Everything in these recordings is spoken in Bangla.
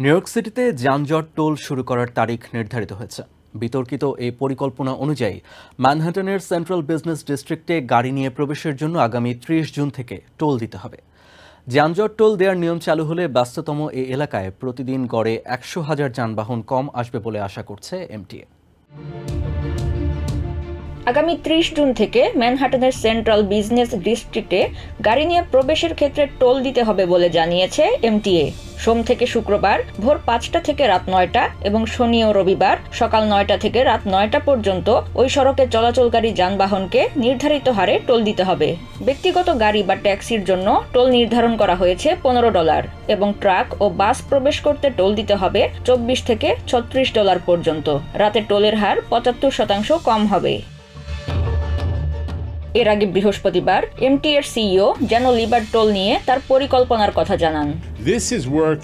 নিউ ইয়র্ক সিটিতে যানজট টোল শুরু করার তারিখ নির্ধারিত হয়েছে। বিতর্কিত এই পরিকল্পনা অনুযায়ী ম্যানহাটনের সেন্ট্রাল বিজনেস ডিস্ট্রিক্টে গাড়ি নিয়ে প্রবেশের জন্য আগামী ৩০ জুন থেকে টোল দিতে হবে। যানজট টোল দেওয়ার নিয়ম চালু হলে ব্যস্ততম এই এলাকায় প্রতিদিন গড়ে ১০০,০০০ যানবাহন কম আসবে বলে আশা করছে এমটিএ। আগামী ৩০ জুন থেকে ম্যানহাটনের সেন্ট্রাল বিজনেস ডিস্ট্রিক্টে গাড়ি নিয়ে প্রবেশের ক্ষেত্রে টোল দিতে হবে বলে জানিয়েছে এমটিএ। সোম থেকে শুক্রবার ভোর ৫টা থেকে রাত ৯টা এবং শনি ও রবিবার সকাল ৯টা থেকে রাত ৯টা পর্যন্ত ওই সড়কে চলাচলকারী যানবাহনকে নির্ধারিত হারে টোল দিতে হবে। ব্যক্তিগত গাড়ি বা ট্যাক্সির জন্য টোল নির্ধারণ করা হয়েছে $15 এবং ট্রাক ও বাস প্রবেশ করতে টোল দিতে হবে $24 থেকে $36 পর্যন্ত। রাতে টোলের হার ৭৫% কম হবে। এর আগে বৃহস্পতিবার এমটিএর সিইও জ্যানো লিবার টোল নিয়ে তার পরিকল্পনার কথা জানান। This is work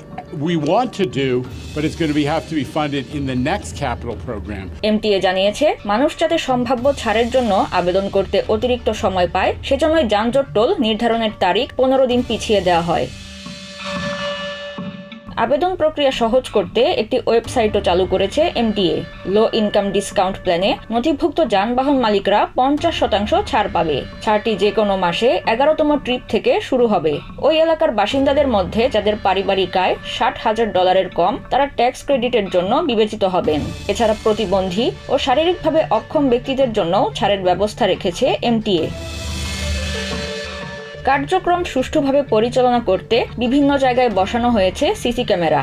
we want to do, but it's going to have to be funded in the next capital program. MTA জানিয়েছে মানুষ যাতে সম্ভাব্য ছাড়ের জন্য আবেদন করতে অতিরিক্ত সময় পায় সেজন্য যানজট টোল নির্ধারণের তারিখ 15 দিন পিছিয়ে দেওয়া হয়। আবেদন প্রক্রিয়া সহজ করতে একটি ওয়েবসাইটও চালু করেছে এমটিএ। লো ইনকাম ডিসকাউন্ট প্ল্যানে নথিভুক্ত যানবাহন মালিকরা 50% ছাড় পাবে। ছাড়টি যে কোনো মাসে 11তম ট্রিপ থেকে শুরু হবে। ওই এলাকার বাসিন্দাদের মধ্যে যাদের পারিবারিক আয় $60,000 কম তারা ট্যাক্স ক্রেডিটের জন্য বিবেচিত হবেন। এছাড়া প্রতিবন্ধী ও শারীরিকভাবে অক্ষম ব্যক্তিদের জন্য ছাড়ের ব্যবস্থা রেখেছে এমটিএ। কার্যক্রম সুষ্ঠুভাবে পরিচালনা করতে বিভিন্ন জায়গায় বসানো হয়েছে সিসি ক্যামেরা।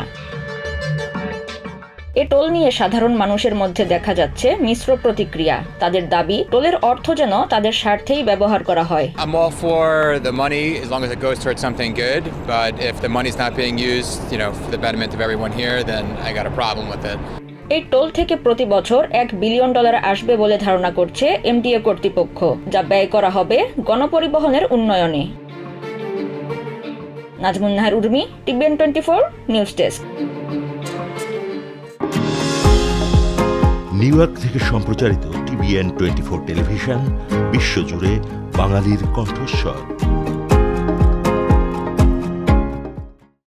এ টোল নিয়ে সাধারণ মানুষের মধ্যে দেখা যাচ্ছে মিশ্র প্রতিক্রিয়া। তাদের দাবি টোলের অর্থ যেন তাদের স্বার্থেই ব্যবহার করা হয়। I'm all for the money as long as it goes towards something good, but if the money's not being used, for the betterment of everyone here, then I got a problem with it. এই টোল থেকে প্রতি বছর $1 বিলিয়ন আসবে বলে ধারণা করছে এমটিএ কর্তৃপক্ষ, যা ব্যয় করা হবে গণপরিবহনের উন্নয়নে। Nazmun Nahar Urmi, TVN 24 news desk. New York থেকে সম্প্রচারিত টিভিএন 24 টেলিভিশন বিশ্বজুড়ে বাঙালির কণ্ঠস্বর।